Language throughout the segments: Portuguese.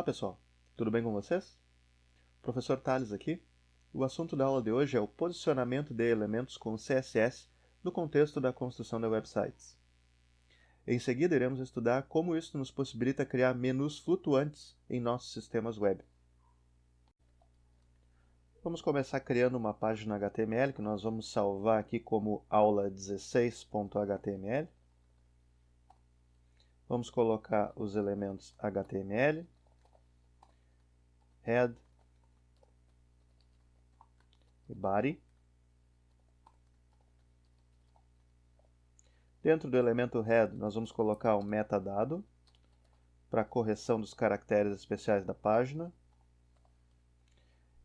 Olá pessoal, tudo bem com vocês? Professor Tales aqui. O assunto da aula de hoje é o posicionamento de elementos com CSS no contexto da construção de websites. Em seguida, iremos estudar como isso nos possibilita criar menus flutuantes em nossos sistemas web. Vamos começar criando uma página HTML que nós vamos salvar aqui como aula16.html. Vamos colocar os elementos HTML, head e body. Dentro do elemento head, nós vamos colocar um metadado para correção dos caracteres especiais da página.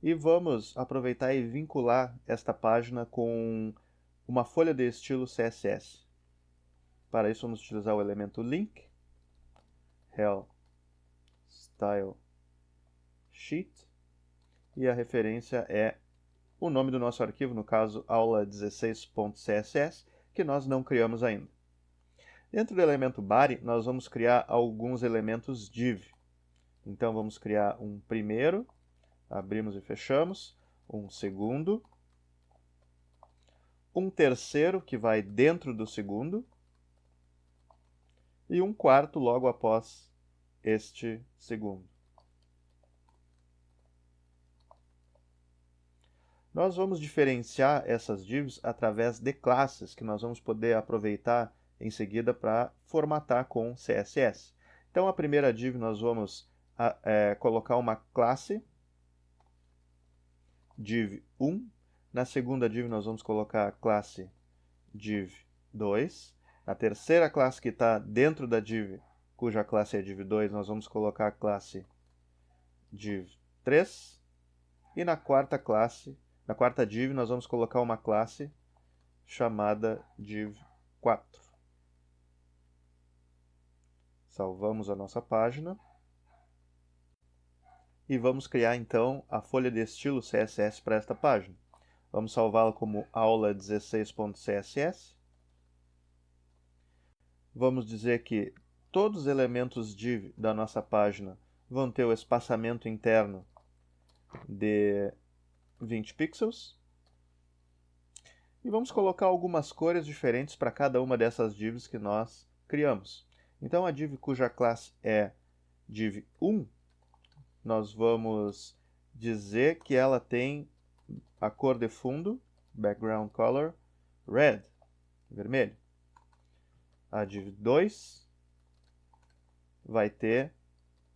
E vamos aproveitar e vincular esta página com uma folha de estilo CSS. Para isso, vamos utilizar o elemento link, rel style sheet, e a referência é o nome do nosso arquivo, no caso aula16.css, que nós não criamos ainda. Dentro do elemento body, nós vamos criar alguns elementos div. Então, vamos criar um primeiro, abrimos e fechamos, um segundo, um terceiro, que vai dentro do segundo, e um quarto logo após este segundo. Nós vamos diferenciar essas divs através de classes, que nós vamos poder aproveitar em seguida para formatar com CSS. Então, a primeira div nós vamos colocar uma classe, div1. Na segunda div nós vamos colocar a classe div2. Na terceira classe que está dentro da div, cuja classe é div2, nós vamos colocar a classe div3. E na quarta div, nós vamos colocar uma classe chamada div4. Salvamos a nossa página. E vamos criar, então, a folha de estilo CSS para esta página. Vamos salvá-la como aula16.css. Vamos dizer que todos os elementos div da nossa página vão ter o espaçamento interno de 20 pixels. E vamos colocar algumas cores diferentes para cada uma dessas divs que nós criamos. Então, a div cuja classe é div1, nós vamos dizer que ela tem a cor de fundo, background color, red, vermelho. A div2 vai ter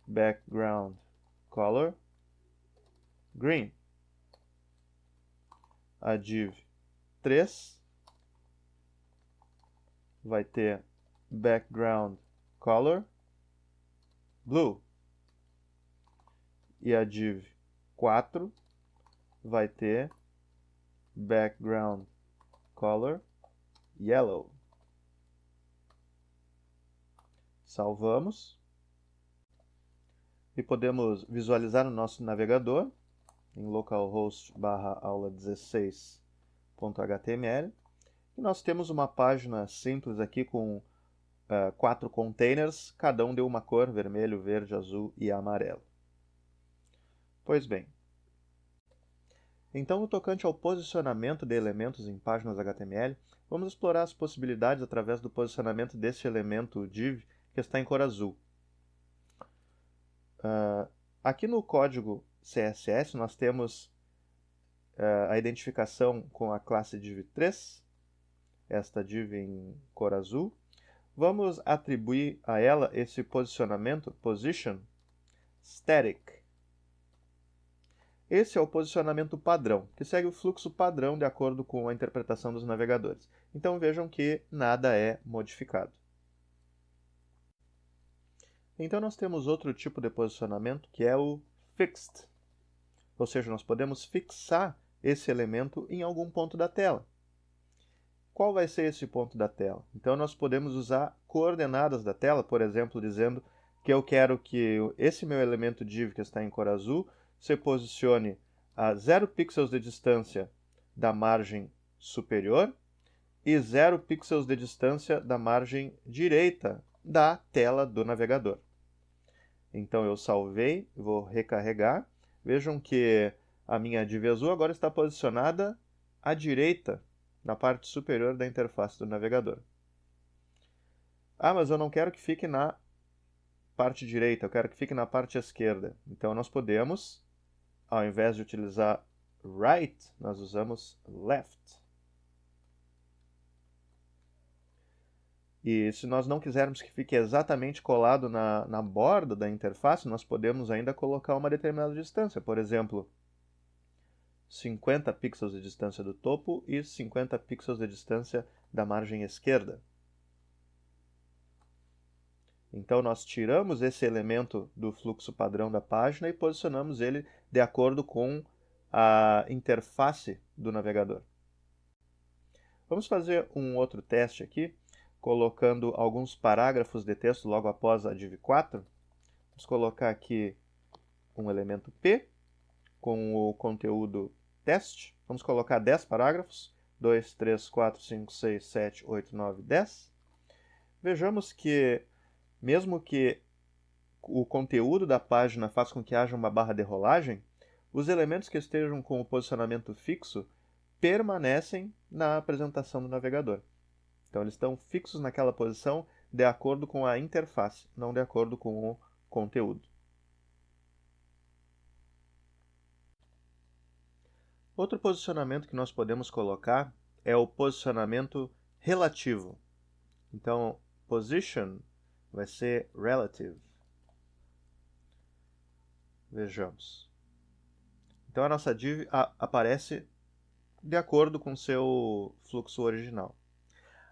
background color, green. A div3 vai ter background color, blue. E a div4 vai ter background color, yellow. Salvamos. E podemos visualizar no nosso navegador, em localhost/aula16.html. E nós temos uma página simples aqui com 4 containers, cada um de uma cor, vermelho, verde, azul e amarelo. Pois bem, então no tocante ao posicionamento de elementos em páginas HTML, vamos explorar as possibilidades através do posicionamento deste elemento div que está em cor azul. Aqui no código CSS nós temos a identificação com a classe div3, esta div em cor azul. Vamos atribuir a ela esse posicionamento, position, static. Esse é o posicionamento padrão, que segue o fluxo padrão de acordo com a interpretação dos navegadores. Então vejam que nada é modificado. Então nós temos outro tipo de posicionamento, que é o fixed. Ou seja, nós podemos fixar esse elemento em algum ponto da tela. Qual vai ser esse ponto da tela? Então nós podemos usar coordenadas da tela, por exemplo, dizendo que eu quero que esse meu elemento div que está em cor azul se posicione a 0 pixels de distância da margem superior e 0 pixels de distância da margem direita da tela do navegador. Então eu salvei, vou recarregar. Vejam que a minha div azul agora está posicionada à direita, na parte superior da interface do navegador. Ah, mas eu não quero que fique na parte direita, eu quero que fique na parte esquerda. Então nós podemos, ao invés de utilizar right, nós usamos left. E se nós não quisermos que fique exatamente colado na borda da interface, nós podemos ainda colocar uma determinada distância. Por exemplo, 50 pixels de distância do topo e 50 pixels de distância da margem esquerda. Então nós tiramos esse elemento do fluxo padrão da página e posicionamos ele de acordo com a interface do navegador. Vamos fazer um outro teste aqui, colocando alguns parágrafos de texto logo após a div 4. Vamos colocar aqui um elemento P com o conteúdo teste. Vamos colocar 10 parágrafos. 2, 3, 4, 5, 6, 7, 8, 9, 10. Vejamos que, mesmo que o conteúdo da página faça com que haja uma barra de rolagem, os elementos que estejam com o posicionamento fixo permanecem na apresentação do navegador. Então, eles estão fixos naquela posição de acordo com a interface, não de acordo com o conteúdo. Outro posicionamento que nós podemos colocar é o posicionamento relativo. Então, position vai ser relative. Vejamos. Então, a nossa div aparece de acordo com o seu fluxo original.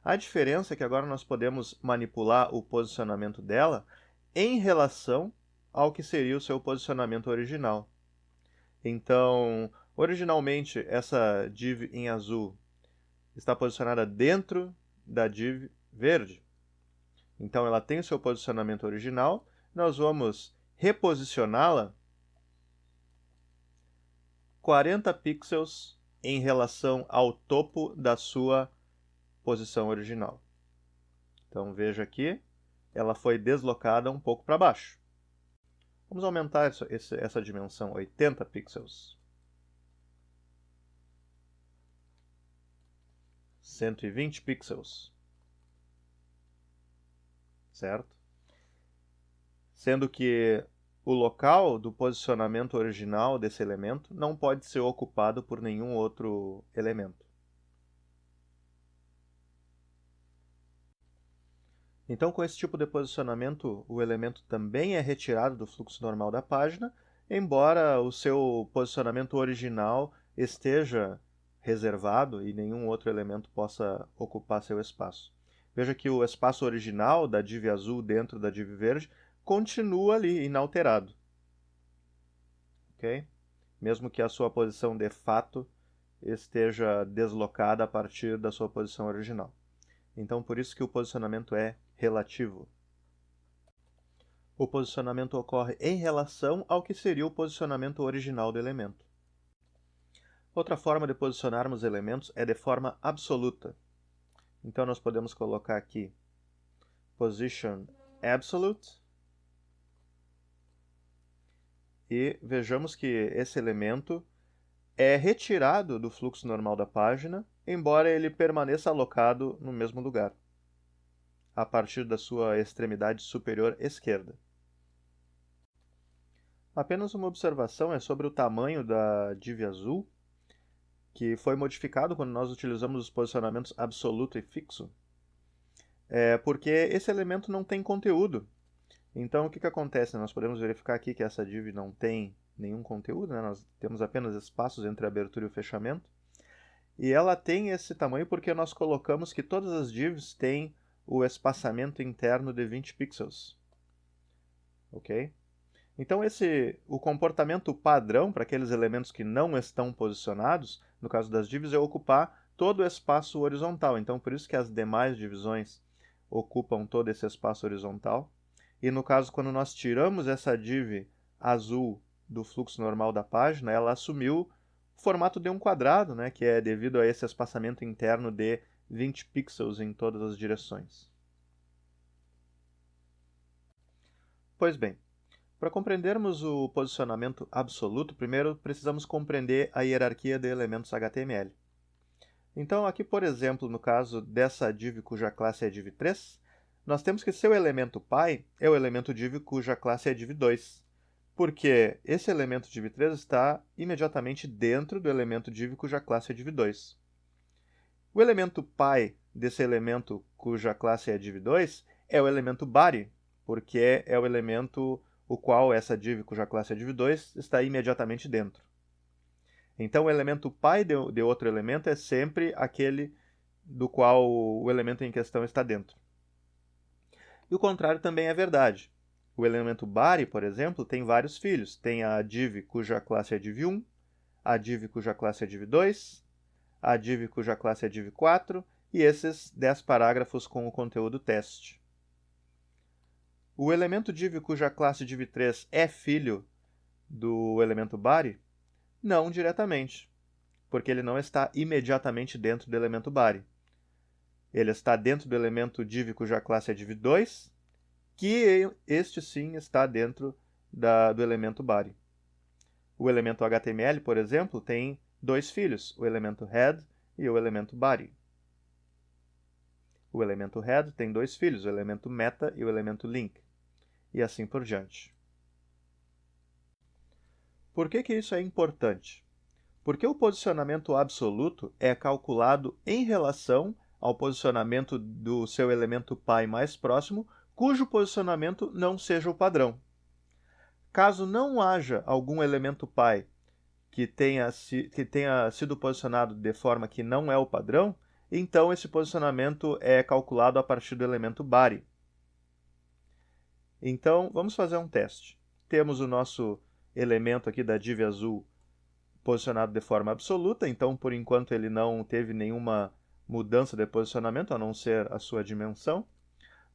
A diferença é que agora nós podemos manipular o posicionamento dela em relação ao que seria o seu posicionamento original. Então, originalmente, essa div em azul está posicionada dentro da div verde. Então, ela tem o seu posicionamento original. Nós vamos reposicioná-la 40 pixels em relação ao topo da sua posição original. Então, veja aqui, ela foi deslocada um pouco para baixo. Vamos aumentar essa dimensão, 80 pixels. 120 pixels. Certo? Sendo que o local do posicionamento original desse elemento não pode ser ocupado por nenhum outro elemento. Então, com esse tipo de posicionamento, o elemento também é retirado do fluxo normal da página, embora o seu posicionamento original esteja reservado e nenhum outro elemento possa ocupar seu espaço. Veja que o espaço original da div azul dentro da div verde continua ali, inalterado. Okay? Mesmo que a sua posição de fato esteja deslocada a partir da sua posição original. Então, por isso que o posicionamento é relativo. O posicionamento ocorre em relação ao que seria o posicionamento original do elemento. Outra forma de posicionarmos elementos é de forma absoluta. Então, nós podemos colocar aqui position absolute e vejamos que esse elemento é retirado do fluxo normal da página, embora ele permaneça alocado no mesmo lugar, a partir da sua extremidade superior esquerda. Apenas uma observação é sobre o tamanho da div azul, que foi modificado quando nós utilizamos os posicionamentos absoluto e fixo, porque esse elemento não tem conteúdo. Então, o que acontece? Nós podemos verificar aqui que essa div não tem nenhum conteúdo, né? Nós temos apenas espaços entre a abertura e o fechamento. E ela tem esse tamanho porque nós colocamos que todas as divs têm o espaçamento interno de 20 pixels. Ok? Então, o comportamento padrão para aqueles elementos que não estão posicionados, no caso das divs, é ocupar todo o espaço horizontal. Então, por isso que as demais divisões ocupam todo esse espaço horizontal. E no caso, quando nós tiramos essa div azul do fluxo normal da página, ela assumiu o formato de um quadrado, né, que é devido a esse espaçamento interno de 20 pixels em todas as direções. Pois bem, Para compreendermos o posicionamento absoluto, primeiro precisamos compreender a hierarquia de elementos HTML. Então, aqui, por exemplo, no caso dessa div cuja classe é div3, nós temos que seu elemento pi é o elemento div cuja classe é div2, porque esse elemento div3 está imediatamente dentro do elemento div cuja classe é div2. O elemento pi desse elemento cuja classe é div2 é o elemento body, porque é o elemento o qual essa div cuja classe é div2 está imediatamente dentro. Então, o elemento pi de outro elemento é sempre aquele do qual o elemento em questão está dentro. E o contrário também é verdade. O elemento body, por exemplo, tem vários filhos. Tem a div cuja classe é div1, a div cuja classe é div2, a div cuja classe é div4 e esses 10 parágrafos com o conteúdo teste. O elemento div cuja classe div3 é filho do elemento body? Não diretamente, porque ele não está imediatamente dentro do elemento body. Ele está dentro do elemento div cuja classe é div2, que este sim está dentro do elemento body. O elemento HTML, por exemplo, tem dois filhos, o elemento head e o elemento body. O elemento head tem dois filhos, o elemento meta e o elemento link. E assim por diante. Por que isso é importante? Porque o posicionamento absoluto é calculado em relação ao posicionamento do seu elemento pi mais próximo, cujo posicionamento não seja o padrão. Caso não haja algum elemento pi que tenha sido posicionado de forma que não é o padrão, então esse posicionamento é calculado a partir do elemento body. Então, vamos fazer um teste. Temos o nosso elemento aqui da div azul posicionado de forma absoluta, então por enquanto ele não teve nenhuma mudança de posicionamento, a não ser a sua dimensão.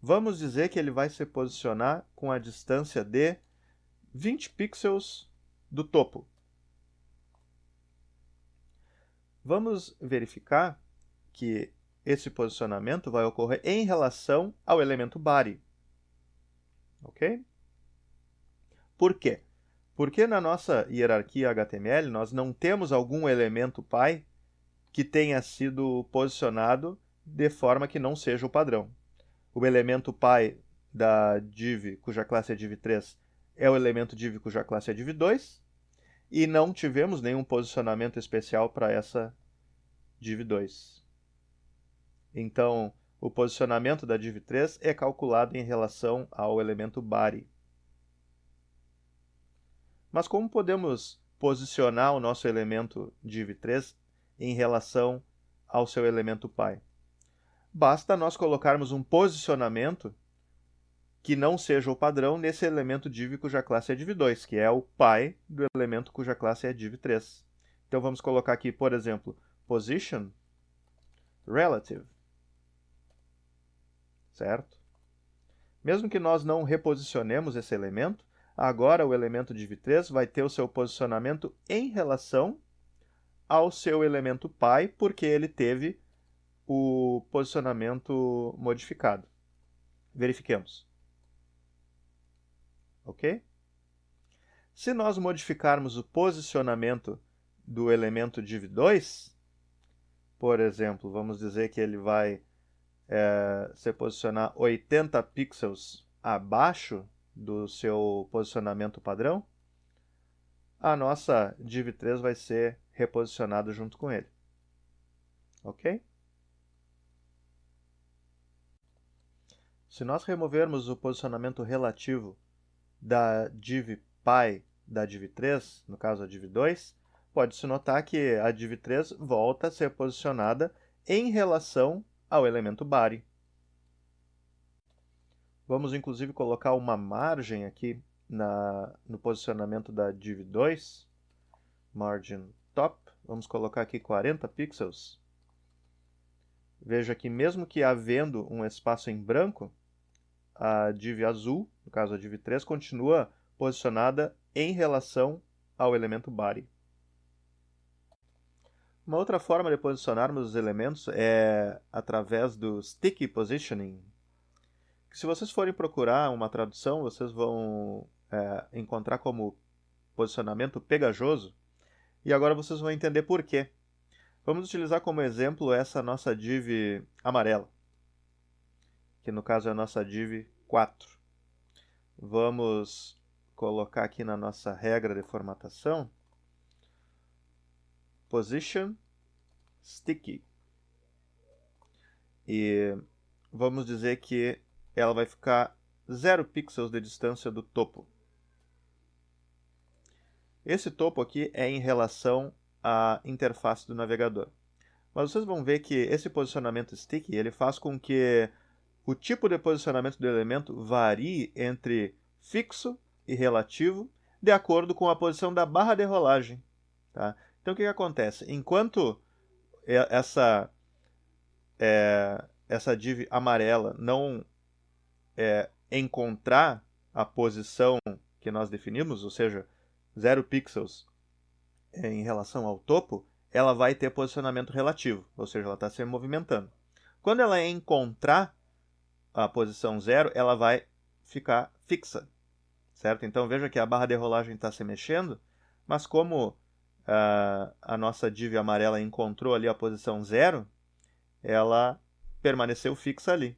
Vamos dizer que ele vai se posicionar com a distância de 20 pixels do topo. Vamos verificar que esse posicionamento vai ocorrer em relação ao elemento body. Ok? Por quê? Porque na nossa hierarquia HTML nós não temos algum elemento pi que tenha sido posicionado de forma que não seja o padrão. O elemento pi da div cuja classe é div3 é o elemento div cuja classe é div2 e não tivemos nenhum posicionamento especial para essa div2. Então, o posicionamento da div3 é calculado em relação ao elemento body. Mas como podemos posicionar o nosso elemento div3 em relação ao seu elemento pi? Basta nós colocarmos um posicionamento que não seja o padrão nesse elemento div cuja classe é div2, que é o pi do elemento cuja classe é div3. Então vamos colocar aqui, por exemplo, position relative. Certo? Mesmo que nós não reposicionemos esse elemento, agora o elemento div3 vai ter o seu posicionamento em relação ao seu elemento pi, porque ele teve o posicionamento modificado. Verifiquemos. Ok? Se nós modificarmos o posicionamento do elemento div2, por exemplo, vamos dizer que ele vai se posicionar 80 pixels abaixo do seu posicionamento padrão, a nossa div3 vai ser reposicionada junto com ele. Ok? Se nós removermos o posicionamento relativo da div pi da div3, no caso a div2, pode-se notar que a div3 volta a ser posicionada em relação ao elemento body. Vamos inclusive colocar uma margem aqui no posicionamento da div2, margin top, vamos colocar aqui 40 pixels. Veja que mesmo que havendo um espaço em branco, a div azul, no caso a div3, continua posicionada em relação ao elemento body. Uma outra forma de posicionarmos os elementos é através do sticky positioning. Se vocês forem procurar uma tradução, vocês vão encontrar como posicionamento pegajoso, e agora vocês vão entender por quê. Vamos utilizar como exemplo essa nossa div amarela, que no caso é a nossa div 4. Vamos colocar aqui na nossa regra de formatação position sticky. E vamos dizer que ela vai ficar 0 pixels de distância do topo. Esse topo aqui é em relação à interface do navegador. Mas vocês vão ver que esse posicionamento sticky ele faz com que o tipo de posicionamento do elemento varie entre fixo e relativo de acordo com a posição da barra de rolagem. Tá? Então o que acontece? Enquanto essa div amarela não encontrar a posição que nós definimos, ou seja, 0 pixels em relação ao topo, ela vai ter posicionamento relativo, ou seja, ela está se movimentando. Quando ela encontrar a posição 0, ela vai ficar fixa, certo? Então veja que a barra de rolagem está se mexendo, mas como a nossa div amarela encontrou ali a posição 0, ela permaneceu fixa ali.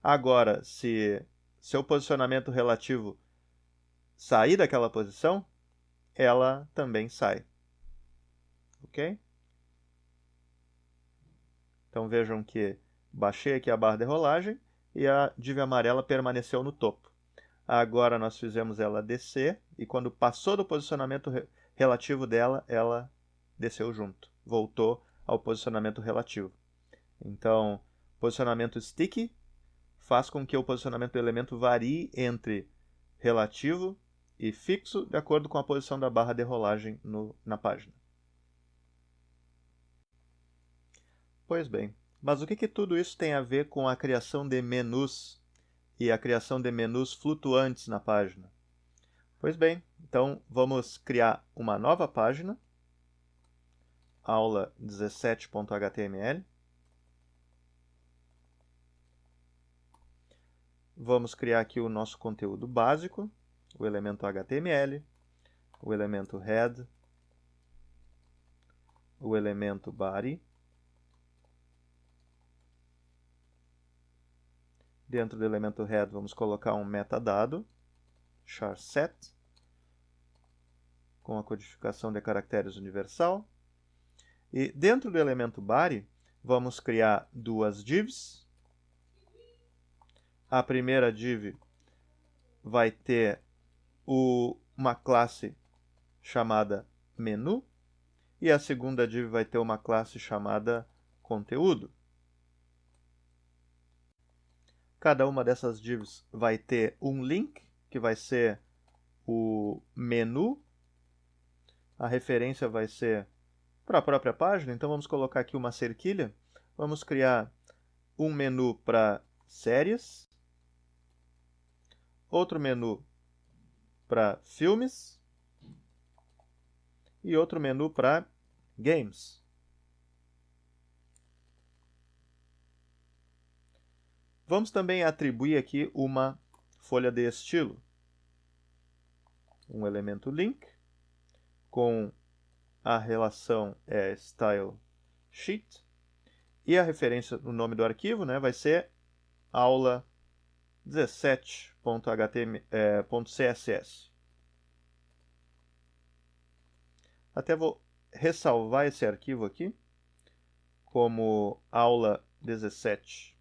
Agora, se seu posicionamento relativo sair daquela posição, ela também sai. Ok? Então vejam que baixei aqui a barra de rolagem e a div amarela permaneceu no topo. Agora nós fizemos ela descer e quando passou do posicionamento relativo dela, ela desceu junto. Voltou ao posicionamento relativo. Então, posicionamento sticky faz com que o posicionamento do elemento varie entre relativo e fixo de acordo com a posição da barra de rolagem na página. Pois bem, mas o que tudo isso tem a ver com a criação de menus e a criação de menus flutuantes na página? Pois bem, então vamos criar uma nova página, aula 17.html. Vamos criar aqui o nosso conteúdo básico, o elemento HTML, o elemento head, o elemento body. Dentro do elemento head vamos colocar um metadado, char_set, com a codificação de caracteres universal. E dentro do elemento body vamos criar duas divs. A primeira div vai ter uma classe chamada menu e a segunda div vai ter uma classe chamada conteúdo. Cada uma dessas divs vai ter um link, que vai ser o menu. A referência vai ser para a própria página, então vamos colocar aqui uma cerquilha. Vamos criar um menu para séries, outro menu para filmes e outro menu para games. Vamos também atribuir aqui uma folha de estilo. Um elemento link com a relação style sheet e a referência no nome do arquivo, né, vai ser aula 17.css. Até vou ressalvar esse arquivo aqui como aula 17.html.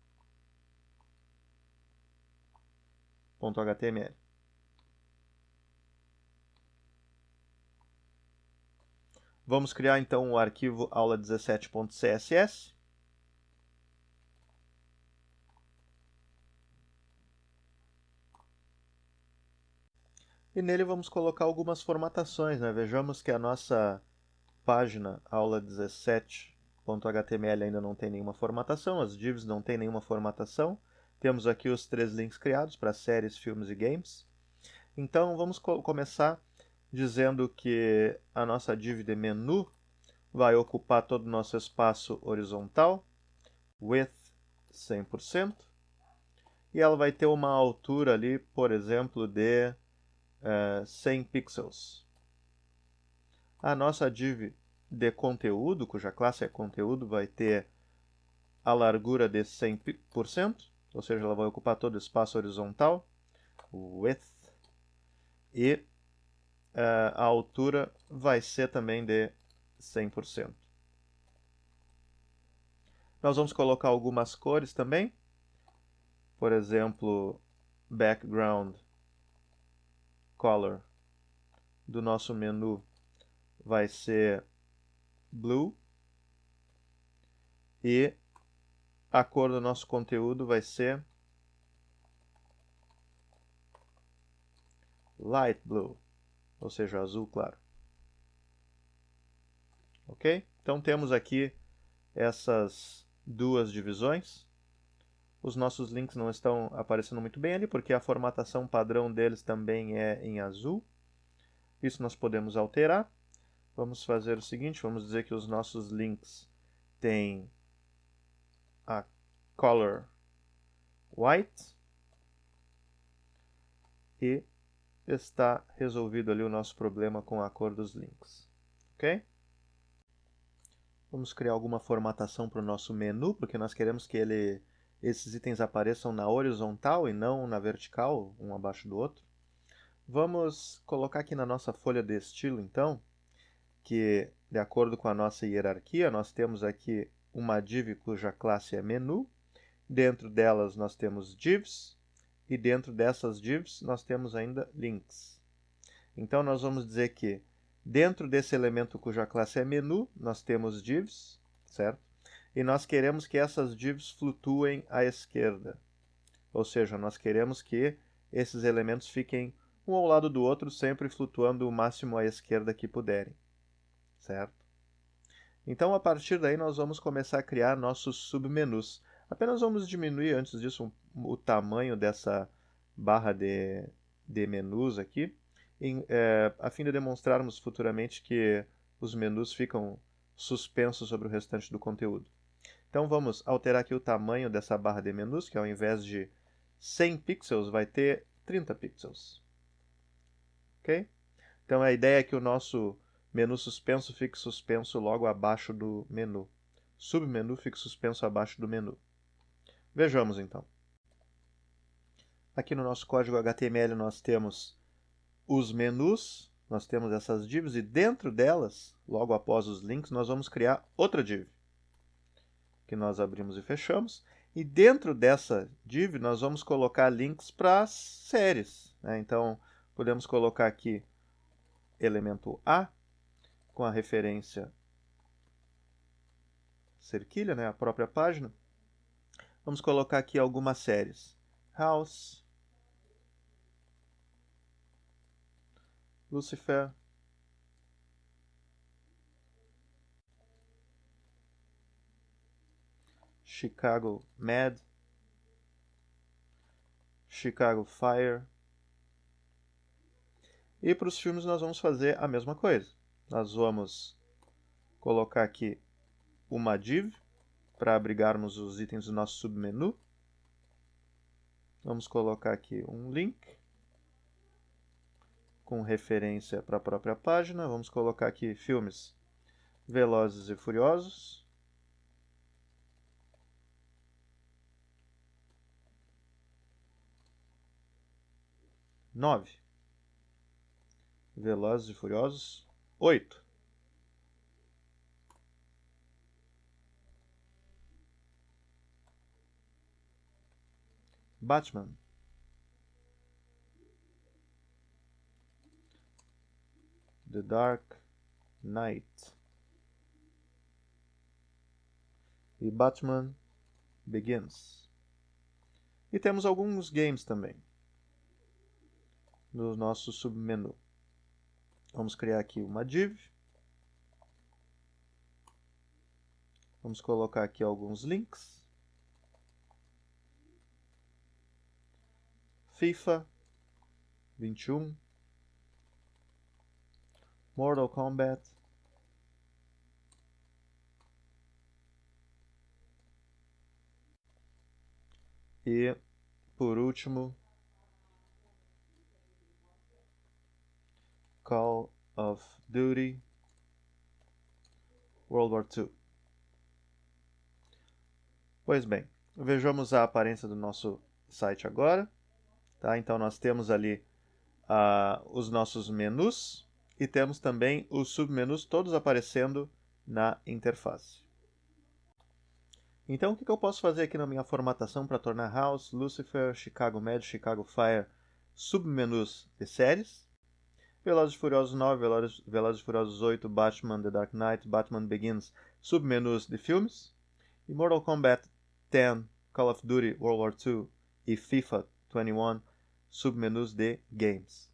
Vamos criar então o arquivo aula 17.css. E nele vamos colocar algumas formatações, né? Vejamos que a nossa página aula 17.html ainda não tem nenhuma formatação, as divs não têm nenhuma formatação. Temos aqui os 3 links criados para séries, filmes e games. Então vamos começar dizendo que a nossa div de menu vai ocupar todo o nosso espaço horizontal, width 100%, e ela vai ter uma altura ali, por exemplo, de 100 pixels. A nossa div de conteúdo, cuja classe é conteúdo, vai ter a largura de 100%, ou seja, ela vai ocupar todo o espaço horizontal, width, e a altura vai ser também de 100%. Nós vamos colocar algumas cores também, por exemplo, background color do nosso menu vai ser blue e a cor do nosso conteúdo vai ser light blue, ou seja, azul claro. Ok? Então temos aqui essas duas divisões. Os nossos links não estão aparecendo muito bem ali, porque a formatação padrão deles também é em azul. Isso nós podemos alterar. Vamos fazer o seguinte, vamos dizer que os nossos links têm a color white e está resolvido ali o nosso problema com a cor dos links. Ok? Vamos criar alguma formatação para o nosso menu, porque nós queremos que esses itens apareçam na horizontal e não na vertical, um abaixo do outro. Vamos colocar aqui na nossa folha de estilo, então, que de acordo com a nossa hierarquia, nós temos aqui uma div cuja classe é menu, dentro delas nós temos divs, e dentro dessas divs nós temos ainda links. Então nós vamos dizer que dentro desse elemento cuja classe é menu, nós temos divs, certo? E nós queremos que essas divs flutuem à esquerda. Ou seja, nós queremos que esses elementos fiquem um ao lado do outro, sempre flutuando o máximo à esquerda que puderem, certo? Então, a partir daí, nós vamos começar a criar nossos submenus. Apenas vamos diminuir, antes disso, o tamanho dessa barra de menus aqui, a fim de demonstrarmos futuramente que os menus ficam suspensos sobre o restante do conteúdo. Então, vamos alterar aqui o tamanho dessa barra de menus, que ao invés de 100 pixels, vai ter 30 pixels. Ok? Então, a ideia é que o nosso menu suspenso fique suspenso logo abaixo do menu. Submenu fique suspenso abaixo do menu. Vejamos, então. Aqui no nosso código HTML nós temos os menus, nós temos essas divs, e dentro delas, logo após os links, nós vamos criar outra div, que nós abrimos e fechamos. E dentro dessa div, nós vamos colocar links para as séries, né? Então, podemos colocar aqui elemento A, com a referência cerquilha, né, a própria página. Vamos colocar aqui algumas séries. House, Lucifer, Chicago Med, Chicago Fire. E para os filmes nós vamos fazer a mesma coisa. Nós vamos colocar aqui uma div para abrigarmos os itens do nosso submenu. Vamos colocar aqui um link com referência para a própria página. Vamos colocar aqui filmes Velozes e Furiosos. Nove. Velozes e Furiosos 8. Batman. The Dark Knight. E Batman Begins. E temos alguns games também no nosso submenu. Vamos criar aqui uma div. Vamos colocar aqui alguns links. FIFA 21. Mortal Kombat. E, por último, Call of Duty World War II. Pois bem, vejamos a aparência do nosso site agora. Tá? Então nós temos ali os nossos menus e temos também os submenus todos aparecendo na interface. Então o que eu posso fazer aqui na minha formatação para tornar House, Lucifer, Chicago Med, Chicago Fire submenus de séries? Velozes e Furiosos 9, Velozes e Furiosos 8, Batman The Dark Knight, Batman Begins submenus de filmes. E Mortal Kombat 10, Call of Duty World War II e FIFA 21 submenus de games.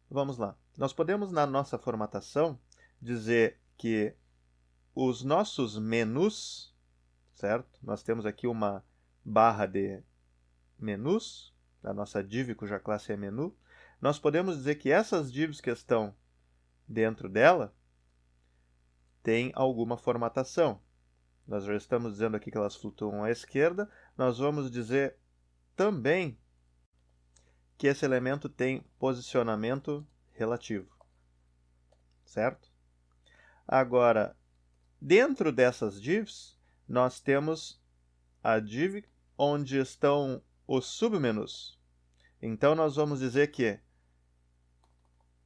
Vamos lá. Nós podemos, na nossa formatação, dizer que os nossos menus, certo? Nós temos aqui uma barra de menus, da nossa div cuja classe é menu. Nós podemos dizer que essas divs que estão dentro dela têm alguma formatação. Nós já estamos dizendo aqui que elas flutuam à esquerda. Nós vamos dizer também que esse elemento tem posicionamento relativo. Certo? Agora, dentro dessas divs, nós temos a div onde estão os submenus. Então, nós vamos dizer que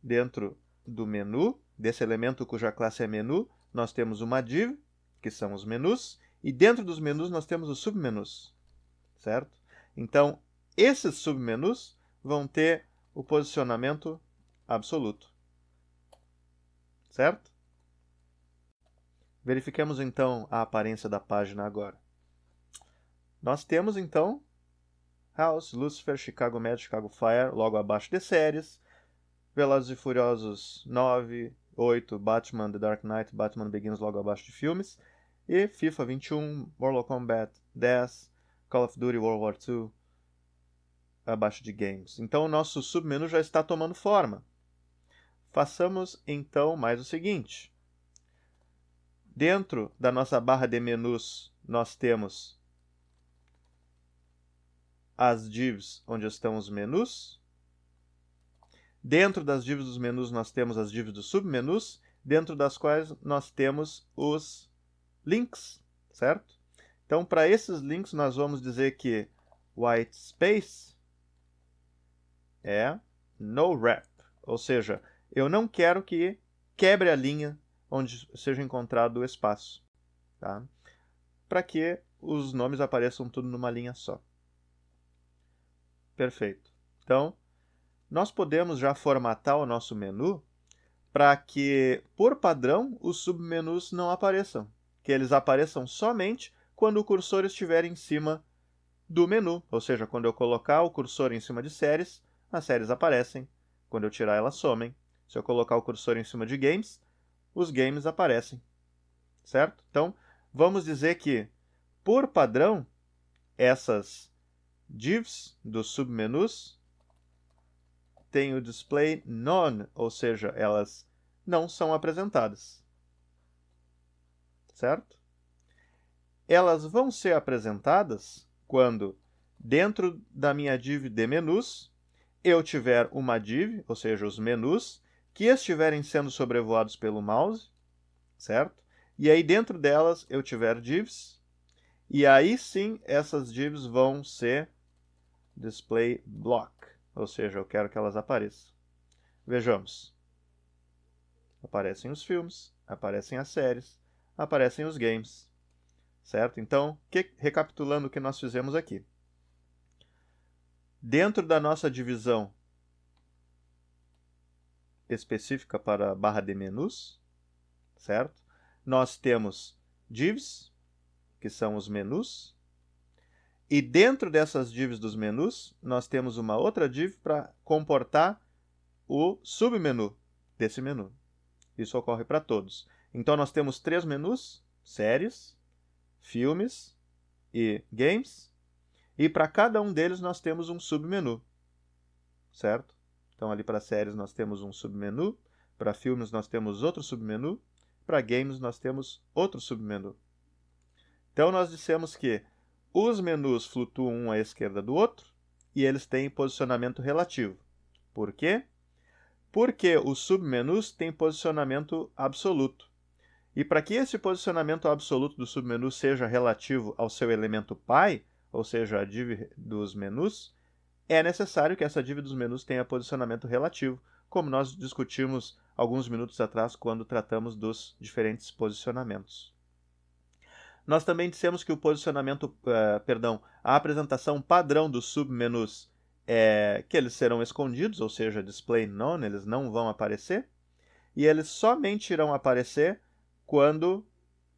dentro do menu, desse elemento cuja classe é menu, nós temos uma div, que são os menus, e dentro dos menus nós temos os submenus, certo? Então, esses submenus vão ter o posicionamento absoluto, certo? Verifiquemos então a aparência da página agora. Nós temos então House, Lucifer, Chicago Med, Chicago Fire, logo abaixo de séries, Velozes e Furiosos 9, 8, Batman The Dark Knight, Batman Begins logo abaixo de filmes, e FIFA 21, Mortal Kombat 10, Call of Duty World War II abaixo de games. Então o nosso submenu já está tomando forma. Façamos então mais o seguinte. Dentro da nossa barra de menus nós temos as divs onde estão os menus. Dentro das divs dos menus nós temos as divs dos submenus, dentro das quais nós temos os links, certo? Então, para esses links, nós vamos dizer que white space é no wrap, ou seja, eu não quero que quebre a linha onde seja encontrado o espaço, tá? Para que os nomes apareçam tudo numa linha só. Perfeito. Então, nós podemos já formatar o nosso menu para que, por padrão, os submenus não apareçam. Que eles apareçam somente quando o cursor estiver em cima do menu. Ou seja, quando eu colocar o cursor em cima de séries, as séries aparecem. Quando eu tirar, elas somem. Se eu colocar o cursor em cima de games, os games aparecem. Certo? Então, vamos dizer que, por padrão, essas divs dos submenus têm o display none, ou seja, elas não são apresentadas. Certo? Elas vão ser apresentadas quando, dentro da minha div de menus, eu tiver uma div, ou seja, os menus, que estiverem sendo sobrevoados pelo mouse, certo? E aí dentro delas eu tiver divs, e aí sim essas divs vão ser display block, ou seja, eu quero que elas apareçam. Vejamos. Aparecem os filmes, aparecem as séries, aparecem os games, certo? Então, recapitulando o que nós fizemos aqui. Dentro da nossa divisão específica para a barra de menus, certo? Nós temos divs, que são os menus, e dentro dessas divs dos menus, nós temos uma outra div para comportar o submenu desse menu. Isso ocorre para todos. Então, nós temos 3 menus, séries, filmes e games, e para cada um deles nós temos um submenu, certo? Então, ali para séries nós temos um submenu, para filmes nós temos outro submenu, para games nós temos outro submenu. Então, nós dissemos que os menus flutuam um à esquerda do outro e eles têm posicionamento relativo. Por quê? Porque os submenus têm posicionamento absoluto. E para que esse posicionamento absoluto do submenu seja relativo ao seu elemento pi, ou seja, a div dos menus, é necessário que essa div dos menus tenha posicionamento relativo, como nós discutimos alguns minutos atrás quando tratamos dos diferentes posicionamentos. Nós também dissemos que o posicionamento, a apresentação padrão dos submenus é que eles serão escondidos, ou seja, display none, eles não vão aparecer, e eles somente irão aparecer quando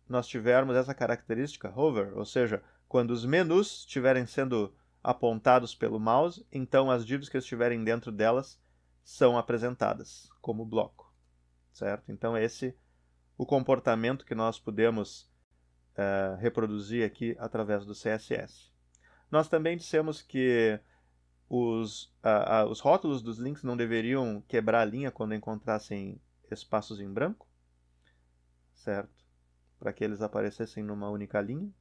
nós tivermos essa característica hover, ou seja, quando os menus estiverem sendo apontados pelo mouse, então as divs que estiverem dentro delas são apresentadas como bloco, certo? Então esse o comportamento que nós podemos reproduzir aqui através do CSS. Nós também dissemos que os rótulos dos links não deveriam quebrar a linha quando encontrassem espaços em branco, certo? Para que eles aparecessem numa única linha.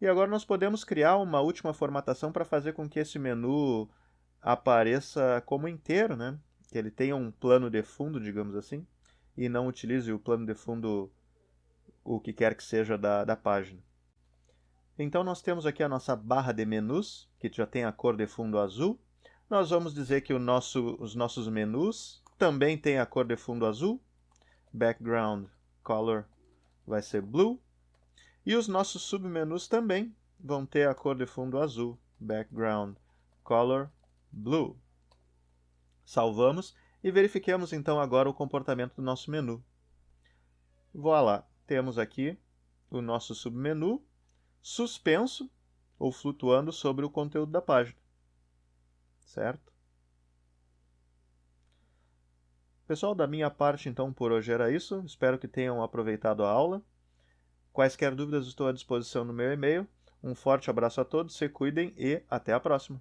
E agora nós podemos criar uma última formatação para fazer com que esse menu apareça como inteiro, né? Que ele tenha um plano de fundo, digamos assim, e não utilize o plano de fundo, o que quer que seja da página. Então nós temos aqui a nossa barra de menus, que já tem a cor de fundo azul. Nós vamos dizer que os nossos menus também têm a cor de fundo azul. Background color vai ser blue. E os nossos submenus também vão ter a cor de fundo azul. Background color blue. Salvamos e verifiquemos então agora o comportamento do nosso menu. Voilà, temos aqui o nosso submenu suspenso ou flutuando sobre o conteúdo da página. Certo? Pessoal, da minha parte então por hoje era isso. Espero que tenham aproveitado a aula. Quaisquer dúvidas estou à disposição no meu e-mail. Um forte abraço a todos, se cuidem e até a próxima!